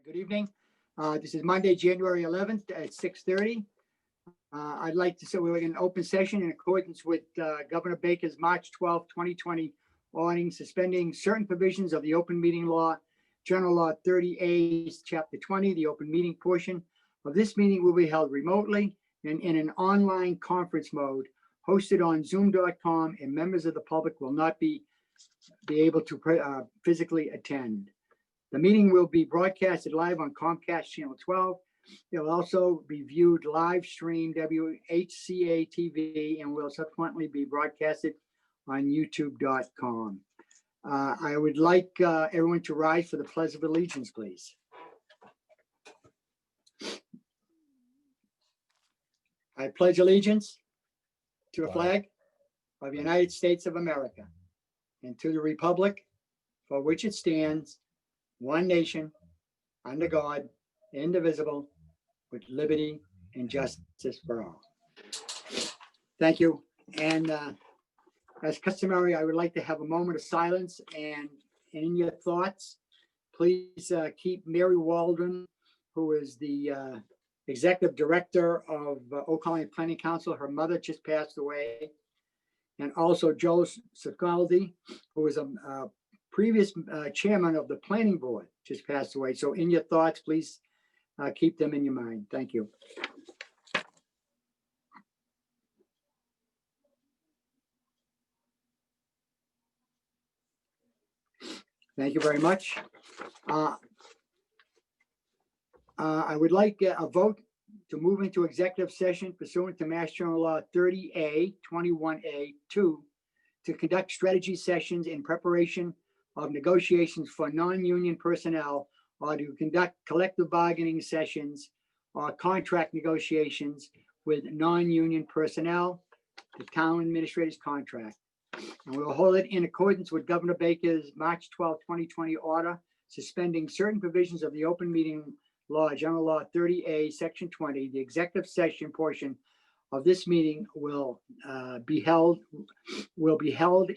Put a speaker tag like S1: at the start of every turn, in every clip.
S1: Good evening. This is Monday, January 11th at 6:30. I'd like to say we're in open session in accordance with Governor Baker's March 12, 2020 ordering suspending certain provisions of the open meeting law, General Law 30A, Chapter 20. The open meeting portion of this meeting will be held remotely and in an online conference mode hosted on zoom.com, and members of the public will not be able to physically attend. The meeting will be broadcasted live on Comcast Channel 12. It will also be viewed live stream WHCA TV and will subsequently be broadcasted on youtube.com. I would like everyone to rise for the Pledge of Allegiance, please. I pledge allegiance to the flag of the United States of America and to the republic for which it stands, one nation, under God, indivisible, with liberty and justice for all. Thank you. And as customary, I would like to have a moment of silence, and in your thoughts, please keep Mary Walden, who is the executive director of Oak Colony Planning Council. Her mother just passed away. And also Joe Sicaldi, who was a previous chairman of the planning board, just passed away. So in your thoughts, please keep them in your mind. Thank you. Thank you very much. I would like a vote to move into executive session pursuant to Mass General Law 30A, 21A, 2, to conduct strategy sessions in preparation of negotiations for non-union personnel, or to conduct collective bargaining sessions or contract negotiations with non-union personnel, the town administrator's contract. And we will hold it in accordance with Governor Baker's March 12, 2020 order suspending certain provisions of the open meeting law, General Law 30A, Section 20. The executive session portion of this meeting will be held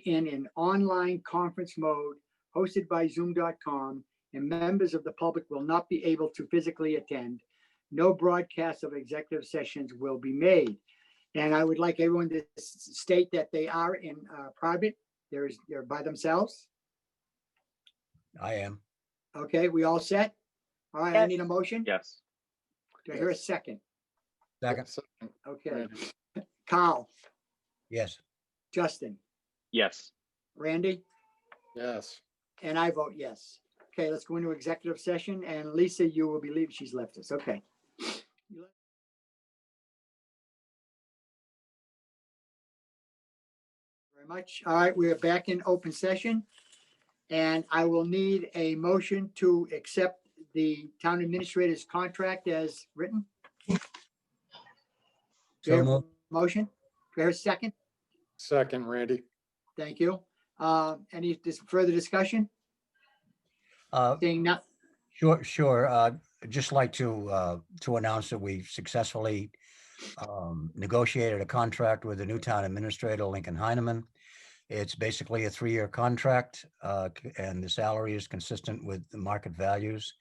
S1: in an online conference mode hosted by zoom.com, and members of the public will not be able to physically attend. No broadcast of executive sessions will be made. And I would like everyone to state that they are in private. They're by themselves.
S2: I am.
S1: Okay, we all set? All right,
S3: Yes.
S1: I need a motion.
S4: Yes.
S1: Do I hear a second?
S2: Second.
S1: Okay. Carl,
S2: Yes.
S1: Justin,
S4: Yes.
S1: Randy,
S5: Yes.
S1: and I vote yes. Okay, let's go into executive session, and Lisa, you will be leaving. She's left us. Okay. Very much. All right, we are back in open session, and I will need a motion to accept the town administrator's contract as written. Do I hear a
S2: moved.
S1: motion? Do I hear a second?
S5: Second, Randy.
S1: Thank you. Any further discussion? Seeing none.
S2: Sure. I'd just like to announce that we successfully negotiated a contract with the new town administrator, Lincoln Heineman. It's basically a 3-year contract, and the salary is consistent with the market values.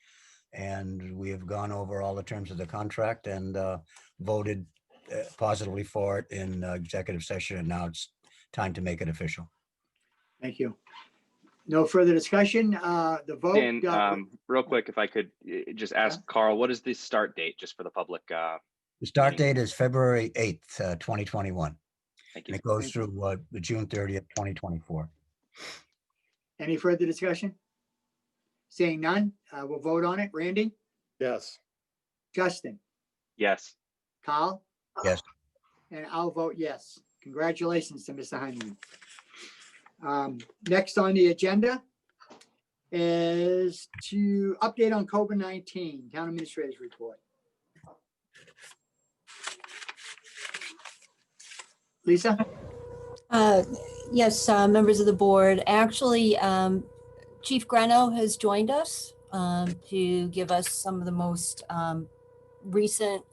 S2: And we have gone over all the terms of the contract and voted positively for it in executive session. And now it's time to make it official.
S1: Thank you. No further discussion. The vote.
S4: Dan, real quick, if I could just ask Carl, what is the start date, just for the public?
S2: The start date is February 8th, 2021.
S4: Thank
S2: And
S4: you.
S2: it goes through June 30th, 2024.
S1: Any further discussion? Seeing none, we'll vote on it. Randy,
S5: Yes.
S1: Justin,
S4: Yes.
S1: Carl?
S2: Yes.
S1: And I'll vote yes. Congratulations to Mr. Heineman. Next on the agenda is to update on COVID-19, town administrator's report. Lisa?
S3: Yes, members of the board. Actually, Chief Greno has joined us to give us some of the most recent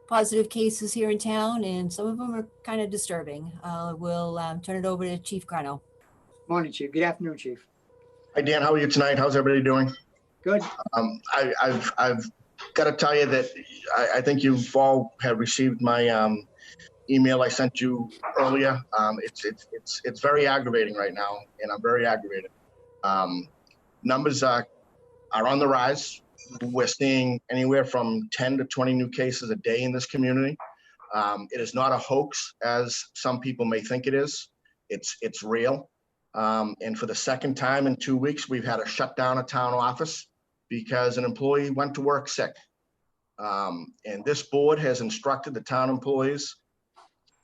S3: positive cases here in town, and some of them are kind of disturbing. We'll turn it over to Chief Greno.
S1: Morning, Chief. Good afternoon, Chief.
S6: Hi, Dan. How are you tonight? How's everybody doing?
S1: Good.
S6: I've got to tell you that I think you've all have received my email I sent you earlier. It's very aggravating right now, and I'm very aggravated. Numbers are on the rise. We're seeing anywhere from 10 to 20 new cases a day in this community. It is not a hoax, as some people may think it is. It's real. And for the second time in 2 weeks, we've had to shut down a town office because an employee went to work sick. And this board has instructed the town employees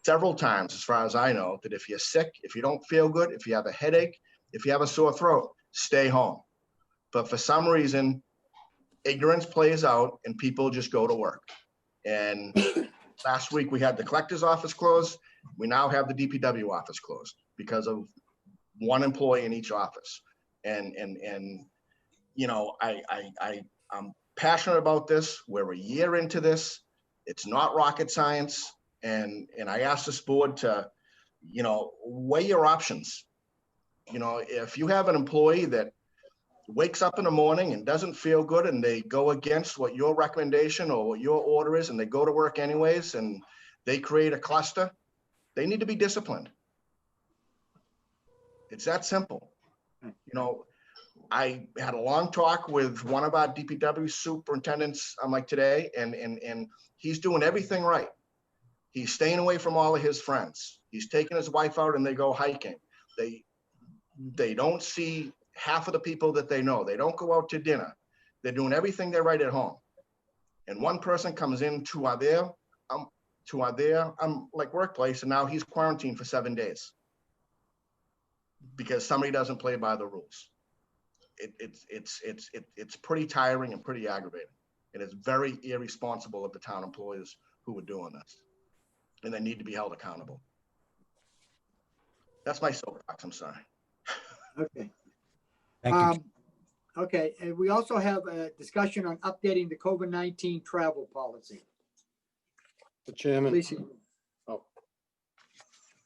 S6: several times, as far as I know, that if you're sick, if you don't feel good, if you have a headache, if you have a sore throat, stay home. But for some reason, ignorance plays out and people just go to work. And last week we had the collector's office closed. We now have the DPW office closed because of one employee in each office. And you know, I'm passionate about this. We're a year into this. It's not rocket science. And I asked this board to, you know, weigh your options. You know, if you have an employee that wakes up in the morning and doesn't feel good and they go against what your recommendation or what your order is and they go to work anyways and they create a cluster, they need to be disciplined. It's that simple. You know, I had a long talk with one of our DPW superintendents, like today, and he's doing everything right. He's staying away from all of his friends. He's taking his wife out and they go hiking. They don't see half of the people that they know. They don't go out to dinner. They're doing everything they're right at home. And one person comes into our like workplace, and now he's quarantined for 7 days because somebody doesn't play by the rules. It's pretty tiring and pretty aggravating. And it's very irresponsible of the town employees who are doing this. And they need to be held accountable. That's my soapbox. I'm sorry.
S1: Okay.
S2: Thank you.
S1: Okay, and we also have a discussion on updating the COVID-19 travel policy.
S5: The chairman.
S1: Lisa,
S5: Oh.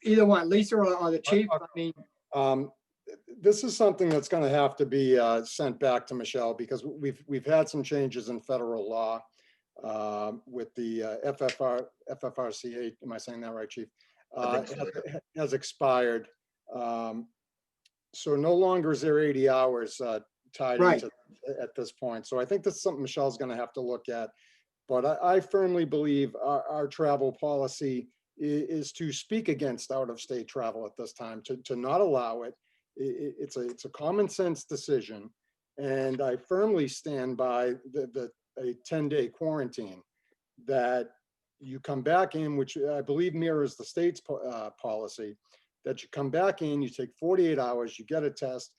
S1: either one, Lisa or the chief. I mean,
S5: This is something that's going to have to be sent back to Michelle because we've had some changes in federal law with the FFRCA. Am I saying that right, Chief? Has expired. So no longer is there 80 hours tied
S1: Right.
S5: into at this point. So I think that's something Michelle's going to have to look at. But I firmly believe our travel policy is to speak against out-of-state travel at this time, to not allow it. It's a common sense decision, and I firmly stand by a 10-day quarantine that you come back in, which I believe mirrors the state's policy, that you come back in, you take 48 hours, you get a test.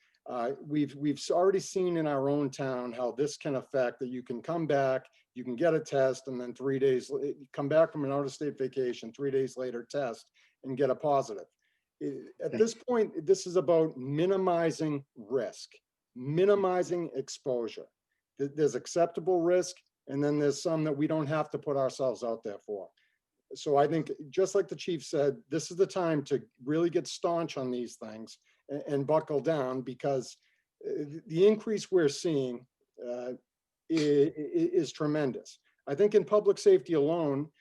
S5: We've already seen in our own town how this can affect that. You can come back, you can get a test, and then 3 days, come back from an out-of-state vacation, 3 days later test and get a positive. At this point, this is about minimizing risk, minimizing exposure. There's acceptable risk, and then there's some that we don't have to put ourselves out there for. So I think, just like the chief said, this is the time to really get staunch on these things and buckle down, because the increase we're seeing is tremendous. I think in public safety alone,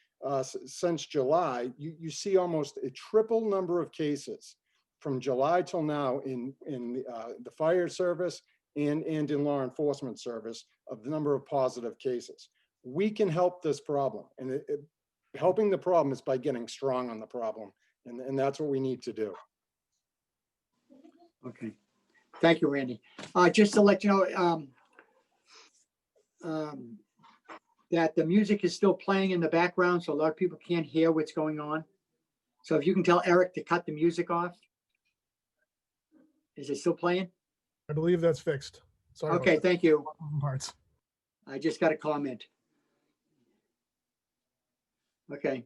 S5: since July, you see almost a triple number of cases from July till now in the fire service and in law enforcement service of the number of positive cases. We can help this problem, and helping the problem is by getting strong on the problem, and that's what we need to do.
S1: okay. Thank you, Randy. Just to let you know, that the music is still playing in the background, so a lot of people can't hear what's going on. So if you can tell Eric to cut the music off. Is it still playing?
S7: I believe that's fixed. Sorry. about
S1: Okay,
S7: that.
S1: thank you.
S7: Moving parts.
S1: I just got a comment. Okay,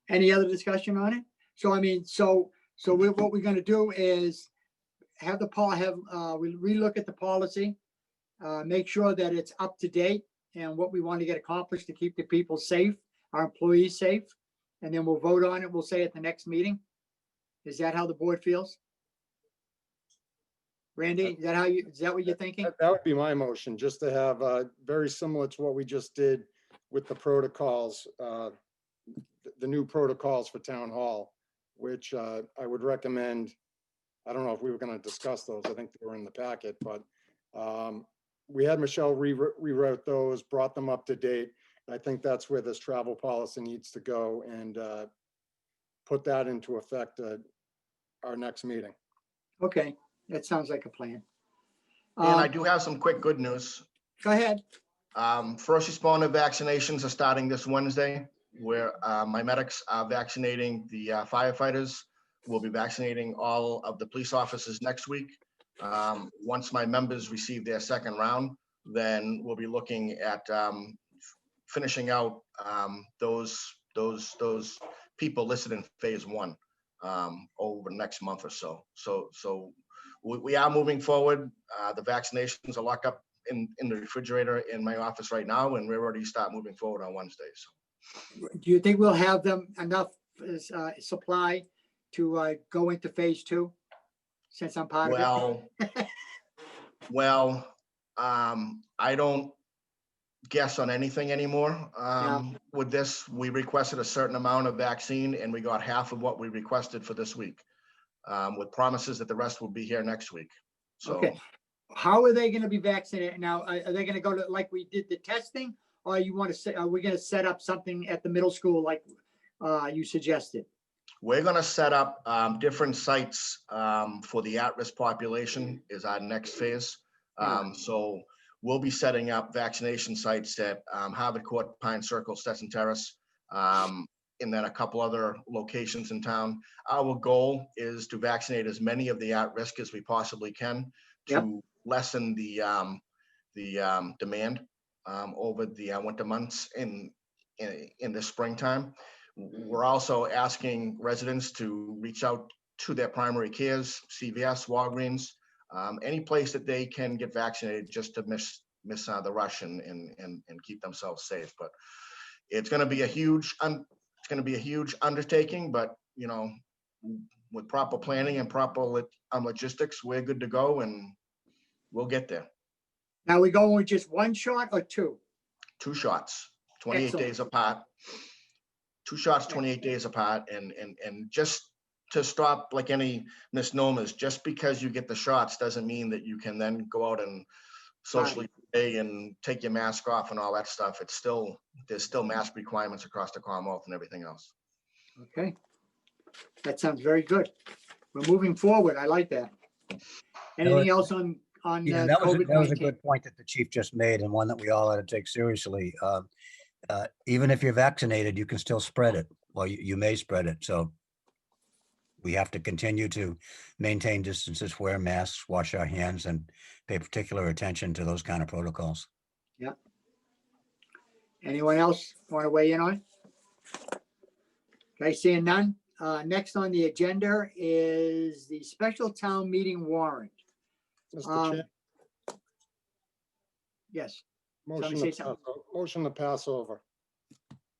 S1: any other discussion on it? So I mean, so what we're gonna do is have we relook at the policy, make sure that it's up to date and what we want to get accomplished to keep the people safe, our employees safe, and then we'll vote on it, we'll say at the next meeting. Is that how the board feels? Randy, is that what you're thinking?
S5: That would be my motion, just to have, very similar to what we just did with the protocols, the new protocols for town hall, which I would recommend. I don't know if we were going to discuss those. I think they were in the packet, but we had Michelle rewrote those, brought them up to date. I think that's where this travel policy needs to go, and put that into effect at our next meeting.
S1: Okay, that sounds like a plan.
S6: And I do have some quick good news.
S1: Go ahead.
S6: First responder vaccinations are starting this Wednesday, where my medics are vaccinating the firefighters. We'll be vaccinating all of the police officers next week. Once my members receive their second round, then we'll be looking at finishing out those people listed in phase 1 over the next month or so. So we are moving forward. The vaccinations are locked up in the refrigerator in my office right now, and we're already start moving forward on Wednesdays.
S1: Do you think we'll have them enough supply to go into phase 2? Since I'm part of it.
S6: Well, I don't guess on anything anymore. With this, we requested a certain amount of vaccine, and we got half of what we requested for this week, with promises that the rest will be here next week. So,
S1: Okay. How are they going to be vaccinated now? Are they going to go to like we did the testing, or you want to say, are we going to set up something at the middle school like you suggested?
S6: we're going to set up different sites for the at-risk population is our next phase. So we'll be setting up vaccination sites at Harvard Court, Pine Circle, Stetson Terrace, and then a couple other locations in town. Our goal is to vaccinate as many of the at-risk as we possibly can to lessen the demand over the winter months in the springtime. We're also asking residents to reach out to their primary cares, CVS, Walgreens, any place that they can get vaccinated, just to miss the rush and keep themselves safe. But it's going to be a huge undertaking, but you know, with proper planning and proper logistics, we're good to go, and we'll get there.
S1: Now we going with just one shot or two?
S6: 2 shots, 28
S1: Excellent.
S6: days apart. 2 shots, 28 days apart, and just to stop like any misnomers, just because you get the shots doesn't mean that you can then go out and socially play and take your mask off and all that stuff. There's still mask requirements across the Commonwealth and everything else.
S1: Okay. That sounds very good. We're moving forward. I like that. Anything else on
S2: Yeah, that was a
S1: COVID-19?
S2: good point that the chief just made, and one that we all had to take seriously. Even if you're vaccinated, you can still spread it. Well, you may spread it. So we have to continue to maintain distances, wear masks, wash our hands, and pay particular attention to those kind of protocols.
S1: Yeah. Anyone else want to weigh in on? Okay, seeing none. Next on the agenda is the special town meeting warrant.
S5: Mr. Chair,
S1: Yes.
S5: motion
S1: say
S5: to
S1: something.
S5: motion to pass over.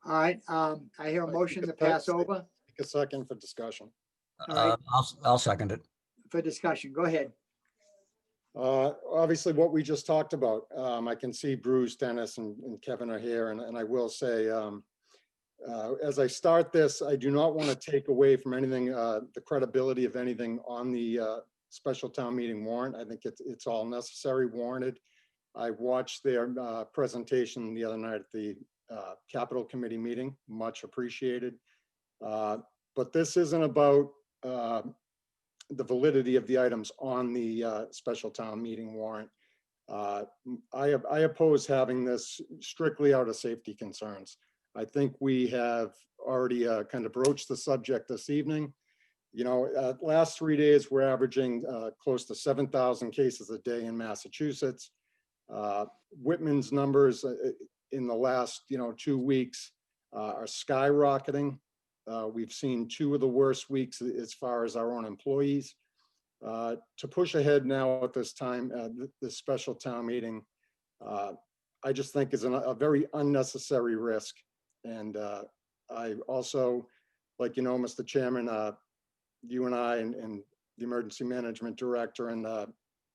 S1: All right. I hear a motion to pass over
S5: Take a second for discussion.
S1: All right.
S2: I'll second it.
S1: for discussion. Go ahead.
S5: Obviously, what we just talked about, I can see Bruce, Dennis, and Kevin are here, and I will say, as I start this, I do not want to take away from anything, the credibility of anything on the special town meeting warrant. I think it's all necessary, warranted. I watched their presentation the other night at the Capital Committee meeting, much appreciated. But this isn't about the validity of the items on the special town meeting warrant. I oppose having this strictly out of safety concerns. I think we have already kind of broached the subject this evening. You know, last 3 days, we're averaging close to 7,000 cases a day in Massachusetts. Whitman's numbers in the last, 2 weeks are skyrocketing. We've seen 2 of the worst weeks as far as our own employees. To push ahead now at this time, this special town meeting, I just think is a very unnecessary risk. And I also, like, Mr. Chairman, you and I and the emergency management director and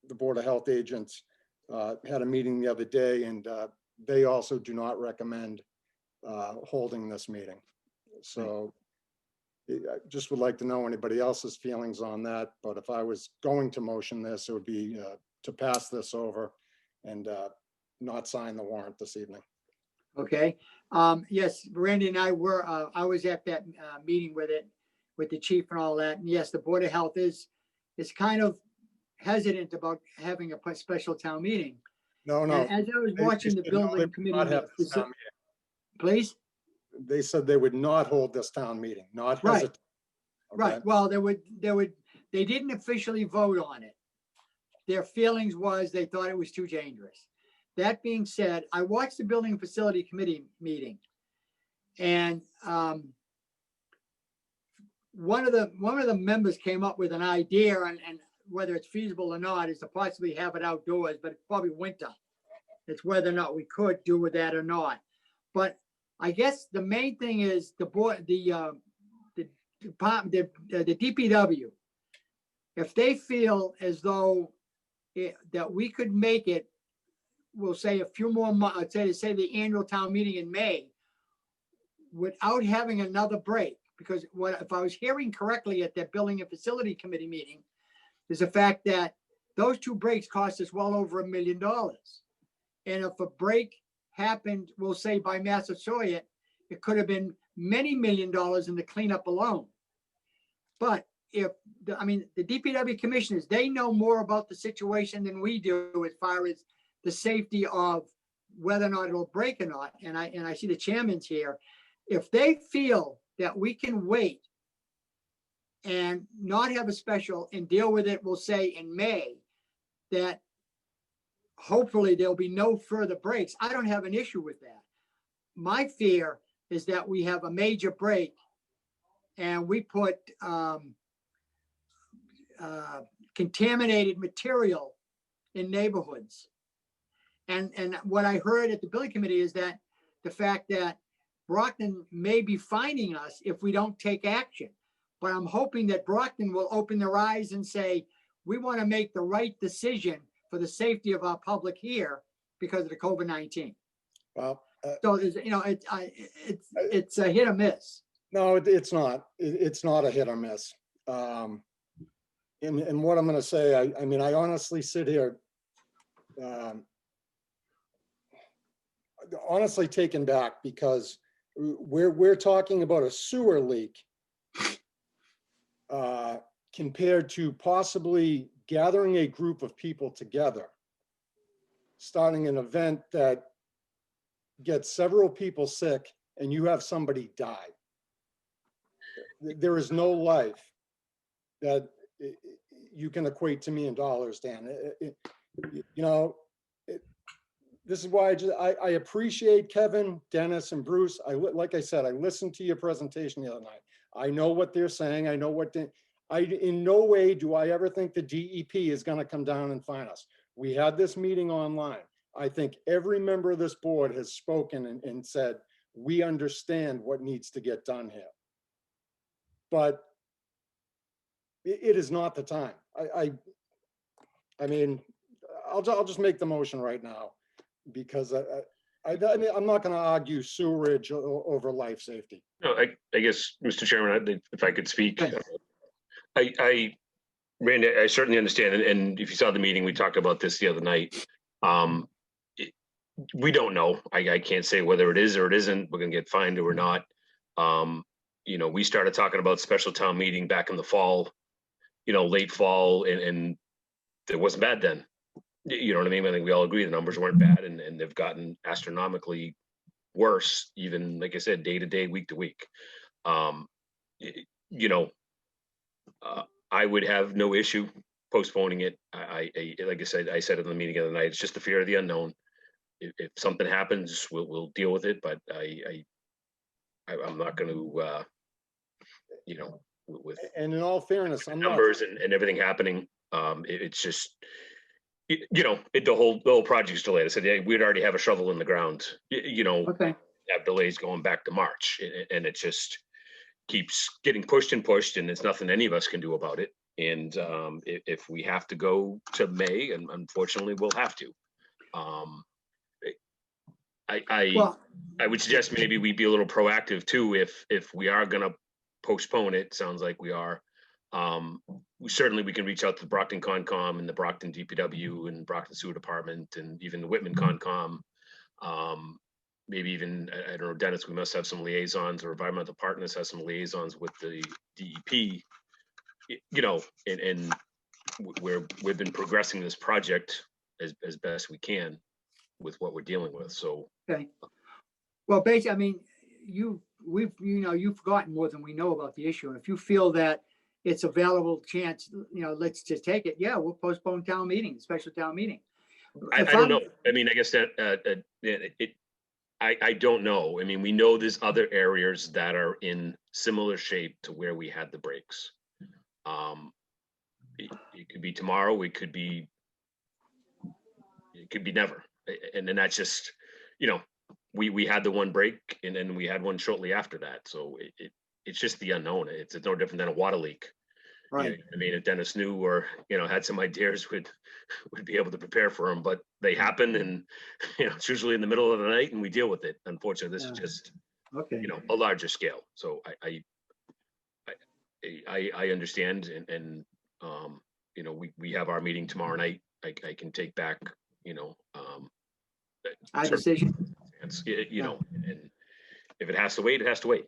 S5: the Board of Health agents had a meeting the other day, and they also do not recommend holding this meeting. So I just would like to know anybody else's feelings on that. But if I was going to motion this, it would be to pass this over and not sign the warrant this evening.
S1: Okay, yes, Randy and I were, I was at that meeting with the chief and all that. And yes, the Board of Health is kind of hesitant about having a special town meeting.
S5: No, no.
S1: And as I was
S5: They
S1: watching the
S5: said no, they
S1: building
S5: would
S1: committee,
S5: not have this
S1: meeting,
S5: town meeting.
S1: please,
S5: They said they would not hold this town meeting, not
S1: Right.
S5: hesitate.
S1: right,
S5: Okay?
S1: well, they didn't officially vote on it. Their feelings was they thought it was too dangerous. That being said, I watched the building and facility committee meeting. And one of the members came up with an idea, and whether it's feasible or not is to possibly have it outdoors, but it's probably winter. It's whether or not we could do with that or not. But I guess the main thing is the board, the department, the DPW, if they feel as though that we could make it, we'll say a few more months, say the annual town meeting in May, without having another break, because if I was hearing correctly at that building and facility committee meeting, is the fact that those two breaks cost us well over $1 million. And if a break happened, we'll say by Massasoit, it could have been many $1 million in the cleanup alone. But the DPW commissioners, they know more about the situation than we do as far as the safety of whether or not it'll break or not. And I see the chairman's here. If they feel that we can wait and not have a special and deal with it, we'll say in May, that hopefully there'll be no further breaks. I don't have an issue with that. My fear is that we have a major break and we put contaminated material in neighborhoods. And what I heard at the building committee is that the fact that Brockton may be fining us if we don't take action. But I'm hoping that Brockton will open their eyes and say, we want to make the right decision for the safety of our public here because of the COVID-19.
S5: Well,
S1: So it's a hit or miss.
S5: no, it's not. It's not a hit or miss. And what I'm going to say, I mean, I honestly sit here, honestly taken back because we're talking about a sewer leak compared to possibly gathering a group of people together, starting an event that gets several people sick and you have somebody die. There is no life that you can equate to me in dollars, Dan. This is why I appreciate Kevin, Dennis, and Bruce. Like I said, I listened to your presentation the other night. I know what they're saying. I know what in no way do I ever think the DEP is going to come down and fine us. We had this meeting online. I think every member of this board has spoken and said, we understand what needs to get done here. But it is not the time. I mean, I'll just make the motion right now because I'm not going to argue sewerage over life safety.
S8: No, I guess, Mr. Chairman, if I could speak, Randy, I certainly understand. And if you saw the meeting, we talked about this the other night. We don't know. I can't say whether it is or it isn't. We're going to get fined or not. We started talking about special town meeting back in the fall, late fall, and it wasn't bad then. You know what I mean? I think we all agree the numbers weren't bad, and they've gotten astronomically worse, even, like I said, day to day, week to week. I would have no issue postponing it. Like I said in the meeting the other night, it's just the fear of the unknown. If something happens, we'll deal with it. But I'm not going to, with
S5: and in all fairness, I'm
S8: numbers and everything happening. It's just, the whole project's delayed. I said, yeah, we'd already have a shovel in the ground.
S1: Okay.
S8: Have delays going back to March, and it just keeps getting pushed and pushed, and there's nothing any of us can do about it. And if we have to go to May, and unfortunately we'll have to,
S1: Well,
S8: I would suggest maybe we be a little proactive too, if we are gonna postpone it, sounds like we are. We can reach out to the Brockton Concom and the Brockton DPW and Brockton Sewer Department and even the Whitman Concom. Maybe even, I don't know, Dennis, we must have some liaisons, or environmental partners have some liaisons with the DEP, you know, and we've been progressing this project as best we can with what we're dealing with. So,
S1: okay. Well, basically, I mean, you've forgotten more than we know about the issue. And if you feel that it's a valuable chance, let's just take it. Yeah, we'll postpone town meeting, special town meeting.
S8: I don't know. I mean, I guess that I don't know. I mean, we know there's other areas that are in similar shape to where we had the breaks. It could be tomorrow. It could be never. And then that's just, we had the one break, and then we had one shortly after that. So it's just the unknown. It's no different than a water leak.
S1: Right.
S8: I mean, if Dennis knew, or had some ideas, would be able to prepare for them, but they happen, and it's usually in the middle of the night, and we deal with it. Unfortunately, this is just
S1: Okay.
S8: a larger scale. So I understand, and we have our meeting tomorrow night. I can take back
S1: Our decision.
S8: and if it has to wait, it has to wait.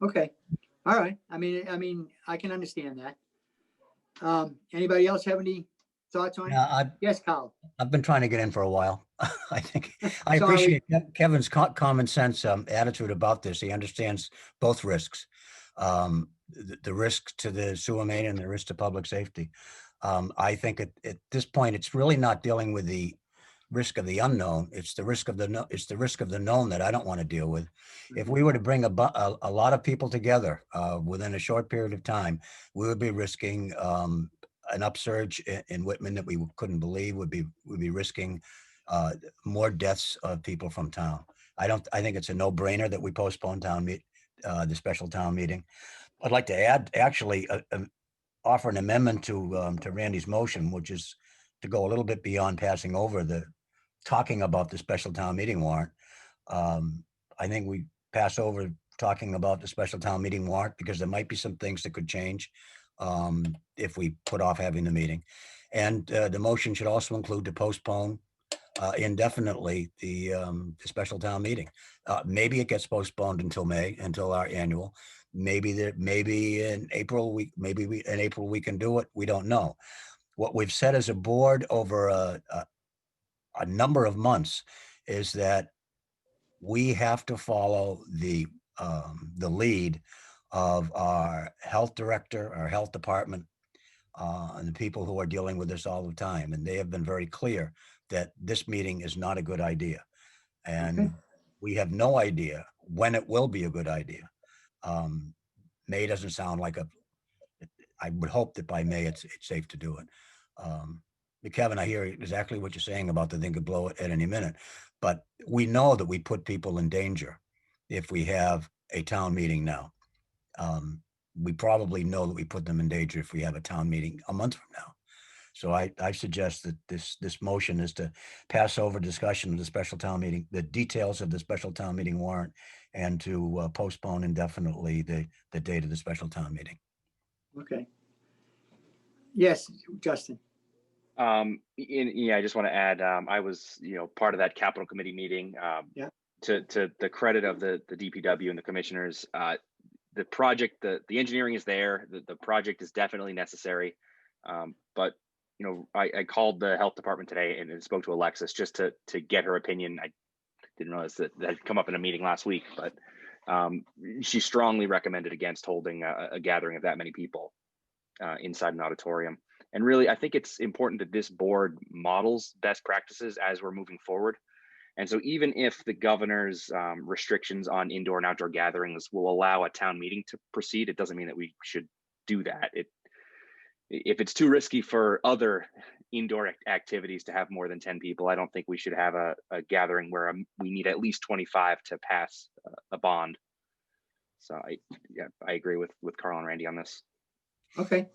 S1: Okay. All right. I mean, I can understand that. Anybody else have any thoughts on it?
S2: Yeah,
S1: Yes, Carl.
S2: I've been trying to get in for a while. I think I
S1: Sorry.
S2: appreciate Kevin's common sense attitude about this. He understands both risks, the risk to the sewer main and the risk to public safety. I think at this point, it's really not dealing with the risk of the unknown. It's the risk of the known that I don't want to deal with. If we were to bring a lot of people together within a short period of time, we would be risking an upsurge in Whitman that we couldn't believe. Would be risking more deaths of people from town. I think it's a no-brainer that we postpone the special town meeting. I'd like to add, actually, offer an amendment to Randy's motion, which is to go a little bit beyond passing over talking about the special town meeting warrant. I think we pass over talking about the special town meeting warrant, because there might be some things that could change if we put off having the meeting. And the motion should also include to postpone indefinitely the special town meeting. Maybe it gets postponed until May, until our annual. Maybe in April we can do it. We don't know. What we've said as a board over a number of months is that we have to follow the lead of our health director, our health department, and the people who are dealing with this all the time. And they have been very clear that this meeting is not a good idea. And we have no idea when it will be a good idea. May doesn't sound like I would hope that by May it's safe to do it. But Kevin, I hear exactly what you're saying about the thing could blow it at any minute, but we know that we put people in danger if we have a town meeting now. We probably know that we put them in danger if we have a town meeting a month from now. So I suggest that this motion is to pass over discussion of the special town meeting, the details of the special town meeting warrant, and to postpone indefinitely the date of the special town meeting.
S1: Okay. Yes, Justin.
S4: I just want to add, I was, part of that capital committee meeting.
S1: Yeah.
S4: To the credit of the DPW and the commissioners, the project, the engineering is there. The project is definitely necessary. But I called the health department today and spoke to Alexis just to get her opinion. I didn't realize that had come up in a meeting last week, but she strongly recommended against holding a gathering of that many people inside an auditorium. And really, I think it's important that this board models best practices as we're moving forward. And so even if the governor's restrictions on indoor and outdoor gatherings will allow a town meeting to proceed, it doesn't mean that we should do that. If it's too risky for other indoor activities to have more than 10 people, I don't think we should have a gathering where we need at least 25 to pass a bond. So I agree with Carl and Randy on this.
S1: Okay.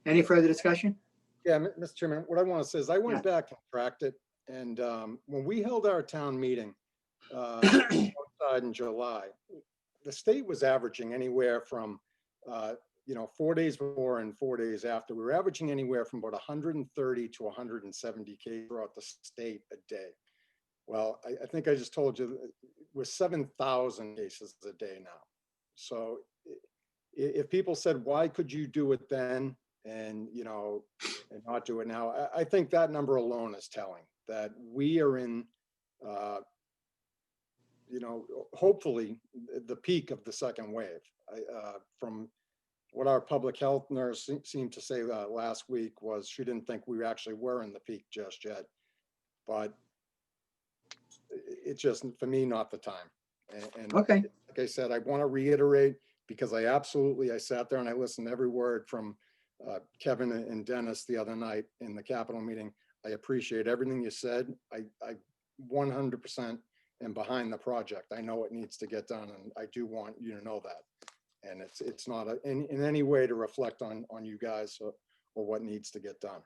S1: Any further discussion?
S5: Yeah, Mr. Chairman, what I want to say is I went back and tracked it, and when we held our town meeting outside in July, the state was averaging anywhere from 4 days before and 4 days after. We were averaging anywhere from about 130 to 170 cases throughout the state a day. Well, I think I just told you we're 7,000 cases a day now. So if people said, why could you do it then and not do it now? I think that number alone is telling that we are in, hopefully the peak of the second wave. From what our public health nurse seemed to say last week was she didn't think we actually were in the peak just yet, but it's just, for me, not the time. And
S1: Okay.
S5: like I said, I want to reiterate, because I sat there and I listened to every word from Kevin and Dennis the other night in the Capitol meeting. I appreciate everything you said. I 100% am behind the project. I know it needs to get done, and I do want you to know that. And it's not in any way to reflect on you guys or what needs to get done.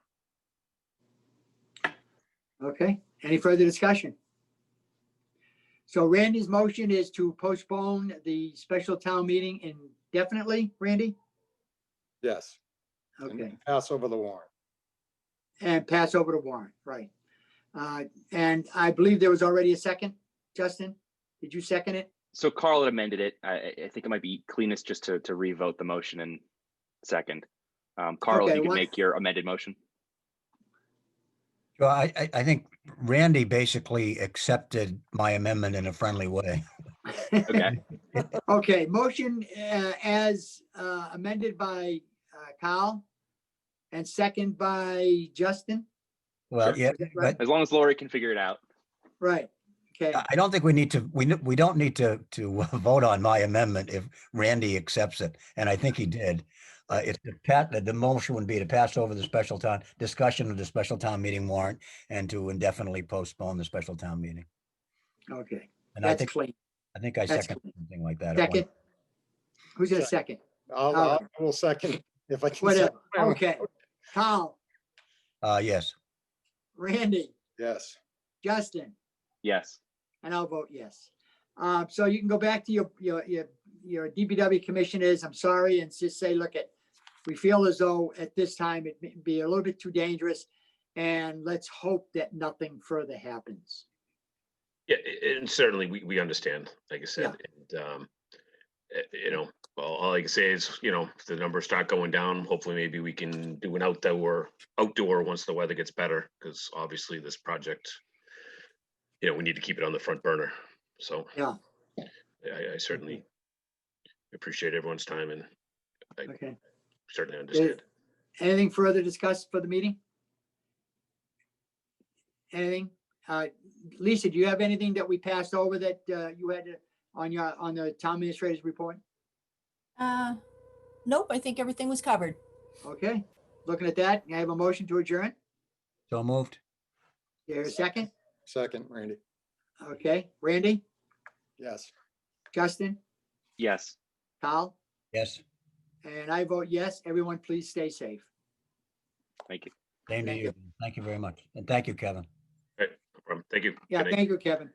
S1: Okay, any further discussion? So Randy's motion is to postpone the special town meeting indefinitely, Randy?
S5: Yes.
S1: Okay,
S5: And pass over the warrant.
S1: and pass over the warrant, right. And I believe there was already a second. Justin, did you second it?
S4: So Carl had amended it. I think it might be cleanest just to revote the motion and second. Carl,
S1: Okay,
S4: if you could
S1: what-
S4: make your amended motion.
S2: Well, I think Randy basically accepted my amendment in a friendly way.
S4: Okay.
S1: Okay, motion as amended by Kyle and second by Justin.
S2: Well,
S4: Sure.
S2: yeah,
S1: Is that right?
S2: but
S4: As long as Lori can figure it out.
S1: Right, okay,
S2: I don't think we need to, we don't need to vote on my amendment if Randy accepts it. And I think he did. It's the motion would be to pass over the special town discussion of the special town meeting warrant and to indefinitely postpone the special town meeting.
S1: okay,
S2: And I
S1: that's
S2: think,
S1: clean.
S2: I think I
S1: That's
S2: second
S1: clean.
S2: something like that. at one-
S1: Second? Who's gonna second?
S5: I will second if I can.
S1: Whatever,
S5: second my own.
S1: okay. Kyle,
S2: Yes.
S1: Randy,
S5: Yes.
S1: Justin,
S4: Yes.
S1: and I'll vote yes. So you can go back to your DPW commissioners, I'm sorry, and just say, look, we feel as though at this time it may be a little bit too dangerous, and let's hope that nothing further happens.
S8: Yeah, and certainly we understand, like I said, and all I can say is, if the numbers start going down, hopefully maybe we can do an outdoor once the weather gets better, because obviously this project, we need to keep it on the front burner. So
S1: Yeah.
S8: I certainly appreciate everyone's time, and I
S1: Okay.
S8: certainly understand.
S1: Anything further discussed for the meeting? Anything? Lisa, do you have anything that we passed over that you had on the town administrator's report?
S3: Nope, I think everything was covered.
S1: Okay, looking at that, I have a motion to adjourn.
S2: So moved.
S1: There's a second?
S5: Second, Randy.
S1: Okay, Randy,
S5: Yes.
S1: Justin,
S4: Yes.
S1: Kyle,
S2: Yes.
S1: and I vote yes. Everyone, please stay safe.
S4: Thank you.
S2: Same to
S1: Thank
S2: you. Thank you very much. And thank you, Kevin.
S8: All right, no problem. Thank you.
S1: Yeah,
S8: Good night.
S1: thank you, Kevin.